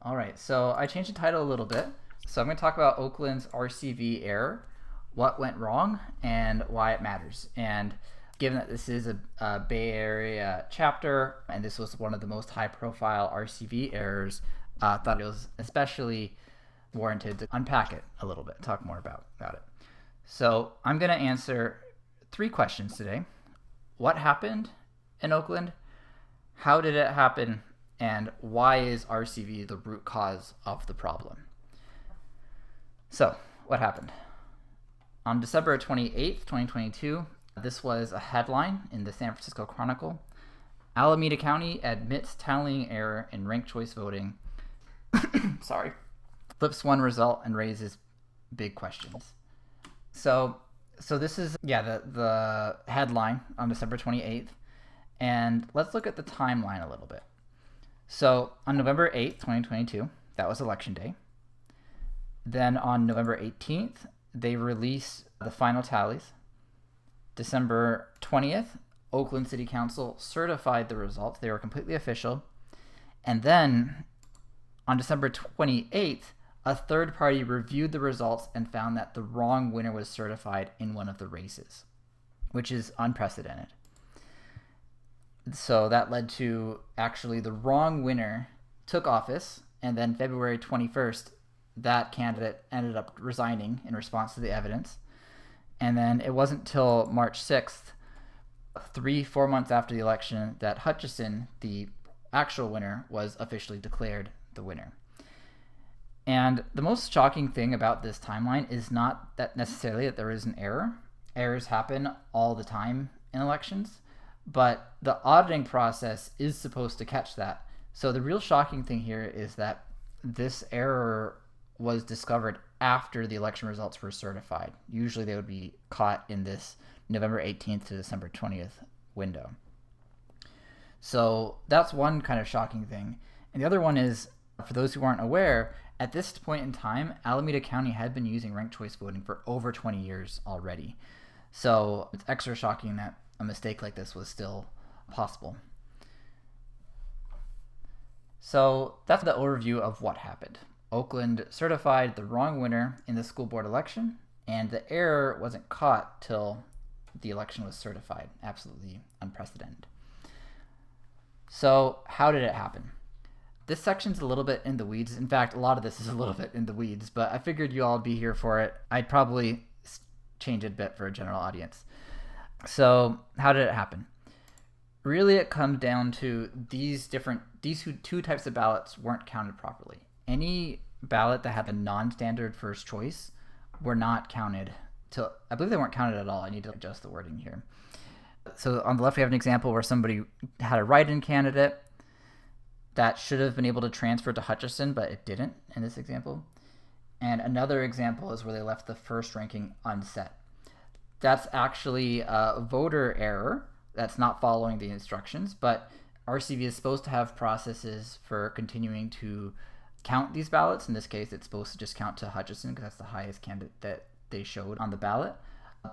All right, so I changed the title a little bit. So I'm going to talk about Oakland's RCV error, what went wrong, and why it matters. And given that this is a Bay Area chapter, and this was one of the most high-profile RCV errors, I thought it was especially warranted to unpack it a little bit, talk more about it. So I'm going to answer 3 questions today. What happened in Oakland? How did it happen? And why is RCV the root cause of the problem? So, what happened? On December 28th, 2022, this was a headline in the San Francisco Chronicle. Alameda County admits tallying error in ranked choice voting. Sorry. Flips one result and raises big questions. So this is, the headline on December 28th. And let's look at the timeline a little bit. So on November 8th, 2022, that was election day. Then on November 18th, they released the final tallies. December 20th, Oakland City Council certified the results. They were completely official. And then on December 28th, a third party reviewed the results and found that the wrong winner was certified in one of the races, which is unprecedented. So that led to actually the wrong winner took office, and then February 21st, that candidate ended up resigning in response to the evidence. And then it wasn't till March 6th, 4 months after the election, that Hutchison, the actual winner, was officially declared the winner. And the most shocking thing about this timeline is not that necessarily that there is an error. Errors happen all the time in elections, but the auditing process is supposed to catch that. So the real shocking thing here is that this error was discovered after the election results were certified. Usually they would be caught in this November 18th to December 20th window. So that's one kind of shocking thing. And the other one is, for those who aren't aware, at this point in time, Alameda County had been using ranked choice voting for over 20 years already. So it's extra shocking that a mistake like this was still possible. So that's the overview of what happened. Oakland certified the wrong winner in the school board election, and the error wasn't caught till the election was certified. Absolutely unprecedented. So how did it happen? This section's a little bit in the weeds. In fact, a lot of this is a little bit in the weeds, but I figured you all would be here for it. I'd probably change it a bit for a general audience. So how did it happen? Really, it comes down to these two types of ballots weren't counted properly. Any ballot that had a non-standard first choice were not counted till, I believe they weren't counted at all. I need to adjust the wording here. So on the left, we have an example where somebody had a write-in candidate that should have been able to transfer to Hutchison, but it didn't in this example. And another example is where they left the first ranking unset. That's actually a voter error. That's not following the instructions, but RCV is supposed to have processes for continuing to count these ballots. In this case, it's supposed to just count to Hutchison because that's the highest candidate that they showed on the ballot.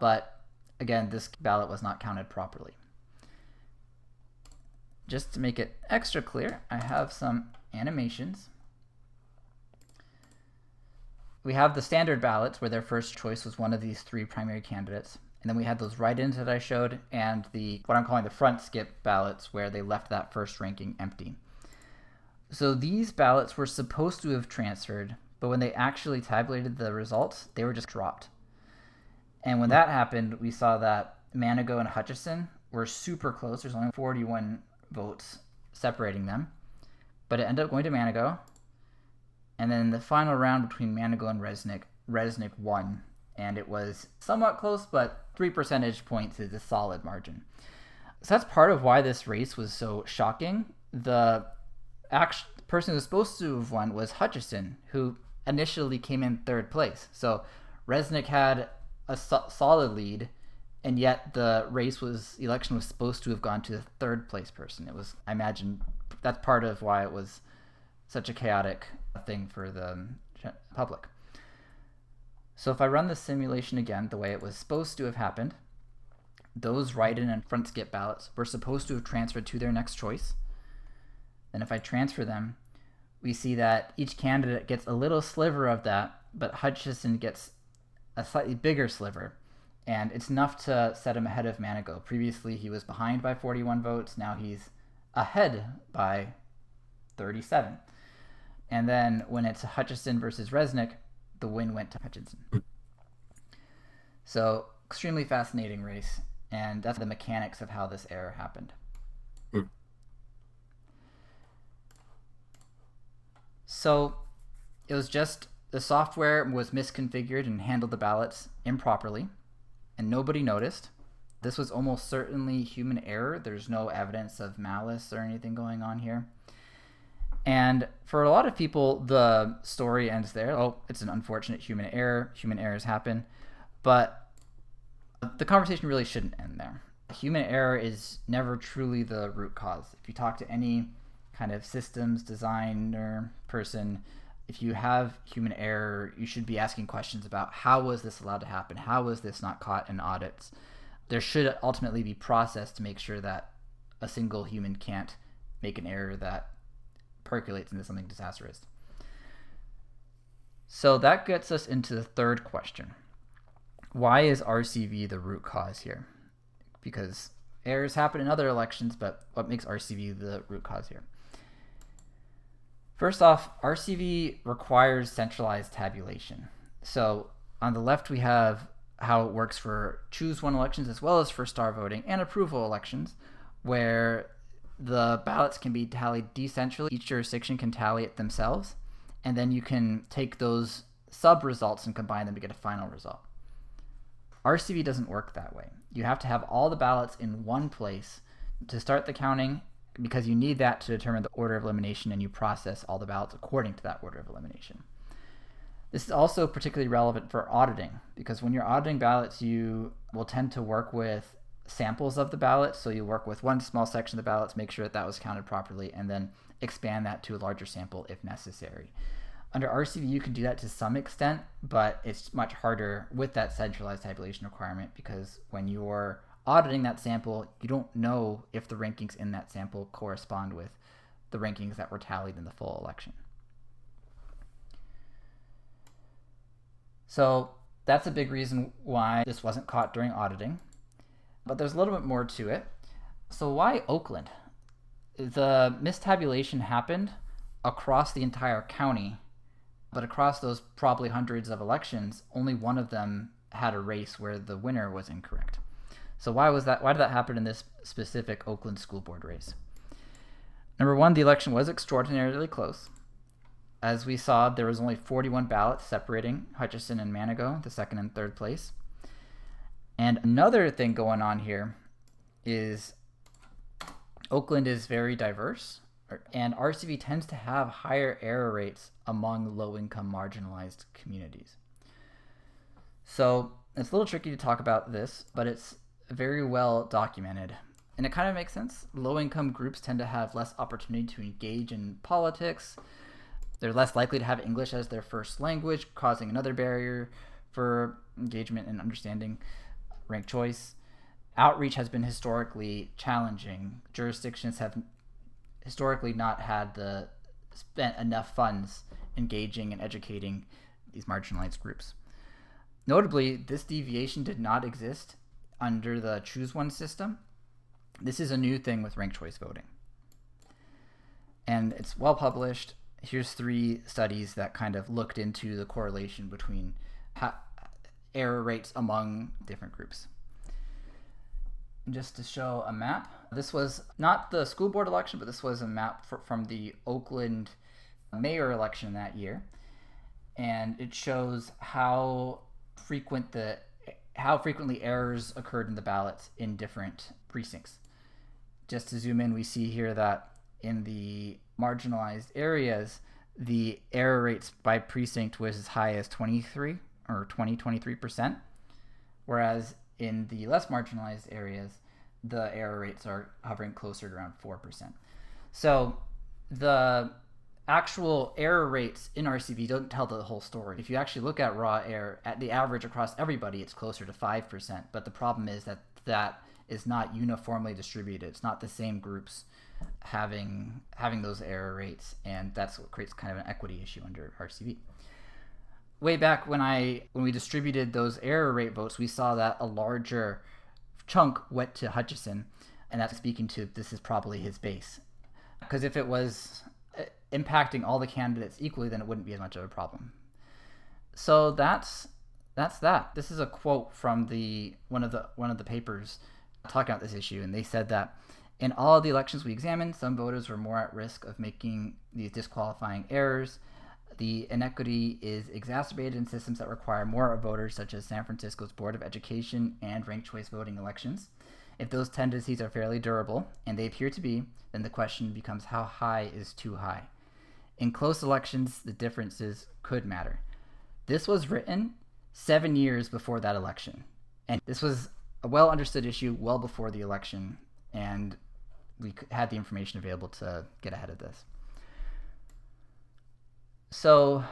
But again, this ballot was not counted properly. Just to make it extra clear, I have some animations. We have the standard ballots where their first choice was one of these 3 primary candidates. And then we had those write-ins that I showed and what I'm calling the front skip ballots where they left that first ranking empty. So these ballots were supposed to have transferred, but when they actually tabulated the results, they were just dropped. And when that happened, we saw that Manigault and Hutchison were super close. There's only 41 votes separating them, but it ended up going to Manigault. And then the final round between Manigault and Resnick won, and it was somewhat close, but 3 percentage points is a solid margin. So that's part of why this race was so shocking. The person who was supposed to have won was Hutchison, who initially came in 3rd place. So Resnick had a solid lead, and yet the election was supposed to have gone to the 3rd place person. It was, I imagine, that's part of why it was such a chaotic thing for the public. So if I run the simulation again the way it was supposed to have happened, those write-in and front skip ballots were supposed to have transferred to their next choice. Then if I transfer them, we see that each candidate gets a little sliver of that, but Hutchison gets a slightly bigger sliver. And it's enough to set him ahead of Manigault. Previously, he was behind by 41 votes. Now he's ahead by 37. And then when it's Hutchison versus Resnick, the win went to Hutchison. So, extremely fascinating race. And that's the mechanics of how this error happened. So, it was just the software was misconfigured and handled the ballots improperly, and nobody noticed. This was almost certainly human error. There's no evidence of malice or anything going on here. And for a lot of people, the story ends there. Oh, it's an unfortunate human error. Human errors happen. But the conversation really shouldn't end there. Human error is never truly the root cause. If you talk to any kind of systems designer person, if you have human error, you should be asking questions about how was this allowed to happen? How was this not caught in audits? There should ultimately be process to make sure that a single human can't make an error that percolates into something disastrous. So that gets us into the third question. Why is RCV the root cause here? Because errors happen in other elections, but what makes RCV the root cause here? First off, RCV requires centralized tabulation. So on the left, we have how it works for choose one elections as well as for star voting and approval elections, where the ballots can be tallied decentrally. Each jurisdiction can tally it themselves, and then you can take those sub results and combine them to get a final result. RCV doesn't work that way. You have to have all the ballots in one place to start the counting, because you need that to determine the order of elimination, and you process all the ballots according to that order of elimination. This is also particularly relevant for auditing, because when you're auditing ballots, you will tend to work with samples of the ballot. So you work with one small section of the ballots, make sure that that was counted properly, and then expand that to a larger sample if necessary. Under RCV, you can do that to some extent, but it's much harder with that centralized tabulation requirement, because when you're auditing that sample, you don't know if the rankings in that sample correspond with the rankings that were tallied in the full election. So that's a big reason why this wasn't caught during auditing. But there's a little bit more to it. So why Oakland? The mistabulation happened across the entire county, but across those probably hundreds of elections, only one of them had a race where the winner was incorrect. So why was that? Why did that happen in this specific Oakland school board race? Number one, the election was extraordinarily close. As we saw, there was only 41 ballots separating Hutchison and Manigault, the second and third place. And another thing going on here is Oakland is very diverse, and RCV tends to have higher error rates among low-income marginalized communities. So it's a little tricky to talk about this, but it's very well documented. And it kind of makes sense. Low-income groups tend to have less opportunity to engage in politics. They're less likely to have English as their first language, causing another barrier for engagement and understanding ranked choice. Outreach has been historically challenging. Jurisdictions have historically not spent enough funds engaging and educating these marginalized groups. Notably, this deviation did not exist under the choose one system. This is a new thing with ranked choice voting. And it's well published. Here's 3 studies that kind of looked into the correlation between error rates among different groups. And just to show a map, this was not the school board election, but this was a map from the Oakland mayor election that year. And it shows how frequently errors occurred in the ballots in different precincts. Just to zoom in, we see here that in the marginalized areas, the error rates by precinct was as high as 23%, whereas in the less marginalized areas, the error rates are hovering closer to around 4%. So the actual error rates in RCV don't tell the whole story. If you actually look at raw error, at the average across everybody, it's closer to 5%. But the problem is that is not uniformly distributed. It's not the same groups having those error rates, and that's what creates kind of an equity issue under RCV. Way back when we distributed those error rate votes, we saw that a larger chunk went to Hutchison, and that's speaking to this is probably his base. Because if it was impacting all the candidates equally, then it wouldn't be as much of a problem. So that's that. This is a quote from one of the papers talking about this issue, and they said that in all of the elections we examined, some voters were more at risk of making these disqualifying errors. The inequity is exacerbated in systems that require more voters, such as San Francisco's Board of Education and ranked choice voting elections. If those tendencies are fairly durable, and they appear to be, then the question becomes how high is too high. In close elections, the differences could matter. This was written 7 years before that election, and this was a well understood issue well before the election, and we had the information available to get ahead of this. So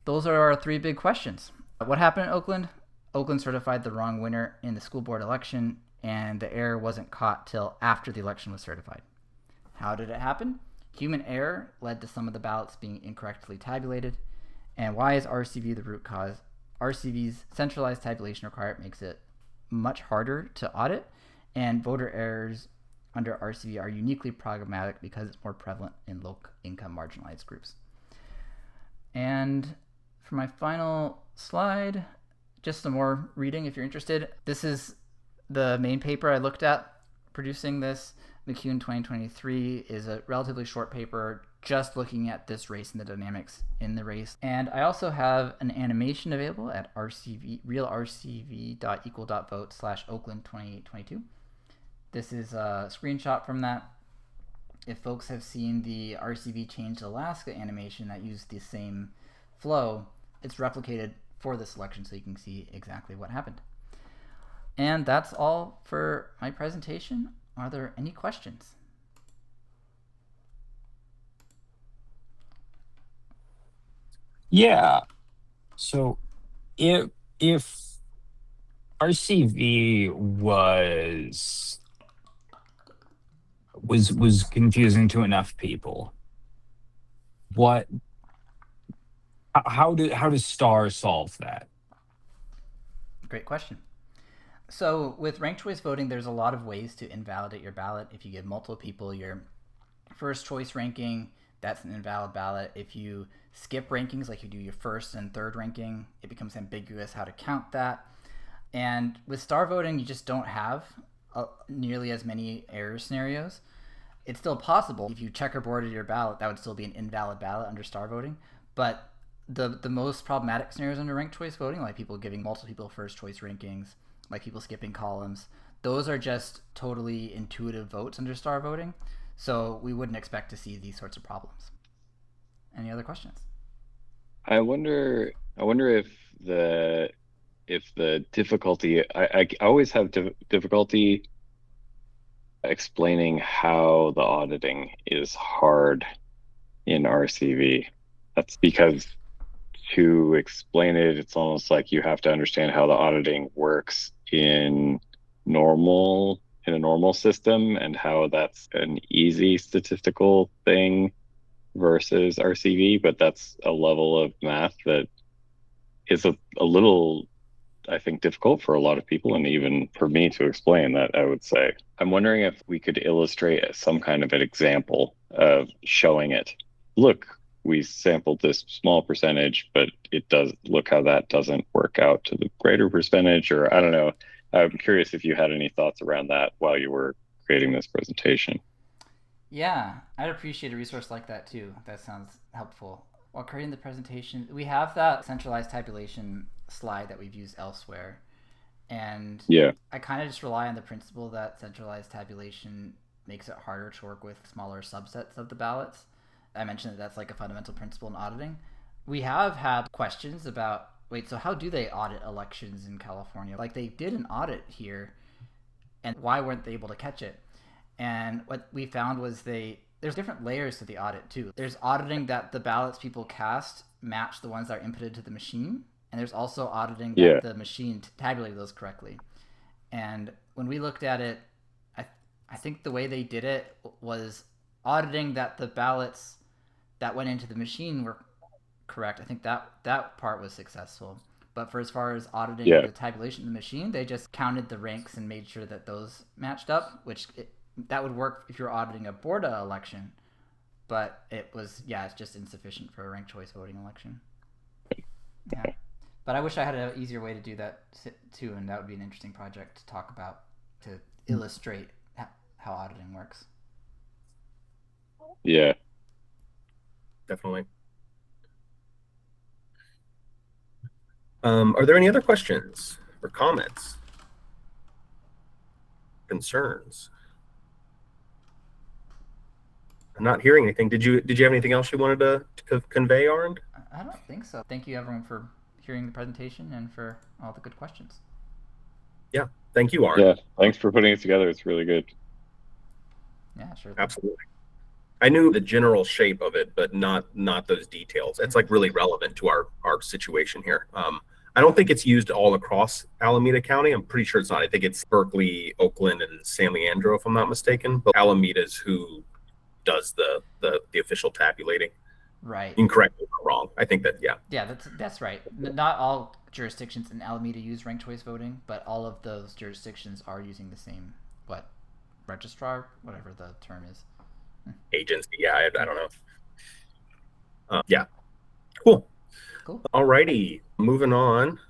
those are our 3 big questions. What happened in Oakland? Oakland certified the wrong winner in the school board election, and the error wasn't caught till after the election was certified. How did it happen? Human error led to some of the ballots being incorrectly tabulated. And why is RCV the root cause? RCV's centralized tabulation requirement makes it much harder to audit, and voter errors under RCV are uniquely problematic because it's more prevalent in low-income marginalized groups. And for my final slide, just some more reading if you're interested. This is the main paper I looked at producing this. McCune 2023 is a relatively short paper just looking at this race and the dynamics in the race. And I also have an animation available at RCV, realrcv.equal.vote/Oakland 2022. This is a screenshot from that. If folks have seen the RCV Change Alaska animation that used the same flow, it's replicated for this election so you can see exactly what happened. And that's all for my presentation. Are there any questions? Yeah. So if RCV was confusing to enough people, how does STAR solve that? Great question. So with ranked choice voting, there's a lot of ways to invalidate your ballot. If you give multiple people your first choice ranking, that's an invalid ballot. If you skip rankings, like you do your first and third ranking, it becomes ambiguous how to count that. And with star voting, you just don't have nearly as many error scenarios. It's still possible. If you checkerboarded your ballot, that would still be an invalid ballot under star voting. But the most problematic scenarios under ranked choice voting, like people giving multiple people first choice rankings, like people skipping columns, those are just totally intuitive votes under star voting. So we wouldn't expect to see these sorts of problems. Any other questions? I wonder if the difficulty, I always have difficulty explaining how the auditing is hard in RCV. That's because to explain it, it's almost like you have to understand how the auditing works in a normal system and how that's an easy statistical thing versus RCV, but that's a level of math that is a little, I think, difficult for a lot of people, and even for me to explain that, I would say. I'm wondering if we could illustrate some kind of an example of showing it. Look, we sampled this small percentage, but it does look how that doesn't work out to the greater percentage, or I don't know. I'm curious if you had any thoughts around that while you were creating this presentation. Yeah, I'd appreciate a resource like that too. That sounds helpful. While creating the presentation, we have that centralized tabulation slide that we've used elsewhere. And Yeah. I kind of just rely on the principle that centralized tabulation makes it harder to work with smaller subsets of the ballots. I mentioned that that's like a fundamental principle in auditing. We have had questions about, wait, so how do they audit elections in California? Like they did an audit here, and why weren't they able to catch it? And what we found was there's different layers to the audit too. There's auditing that the ballots people cast match the ones that are inputted to the machine, and there's also auditing that the machine tabulated those correctly. And when we looked at it, I think the way they did it was auditing that the ballots that went into the machine were correct, I think that part was successful. But for as far as auditing the tabulation of the machine, they just counted the ranks and made sure that those matched up, which that would work if you're auditing a Borda election. But it's just insufficient for a ranked choice voting election. Yeah. But I wish I had an easier way to do that too, and that would be an interesting project to talk about to illustrate how auditing works. Yeah. Definitely. Are there any other questions or comments? Concerns? I'm not hearing anything. Did you have anything else you wanted to convey, Arend? I don't think so. Thank you, everyone, for hearing the presentation and for all the good questions. Yeah, thank you, Arend. Yeah, thanks for putting it together. It's really good. Yeah, sure. Absolutely. I knew the general shape of it, but not those details. It's like really relevant to our situation here. I don't think it's used all across Alameda County. I'm pretty sure it's not. I think it's Berkeley, Oakland, and San Leandro, if I'm not mistaken. But Alameda's who does the official tabulating. Right. You can correct me if I'm wrong. I think that, yeah. Yeah, that's right. Not all jurisdictions in Alameda use ranked choice voting, but all of those jurisdictions are using the same, registrar, whatever the term is. Agency, yeah, I don't know. Yeah, cool. Cool. Alrighty, moving on.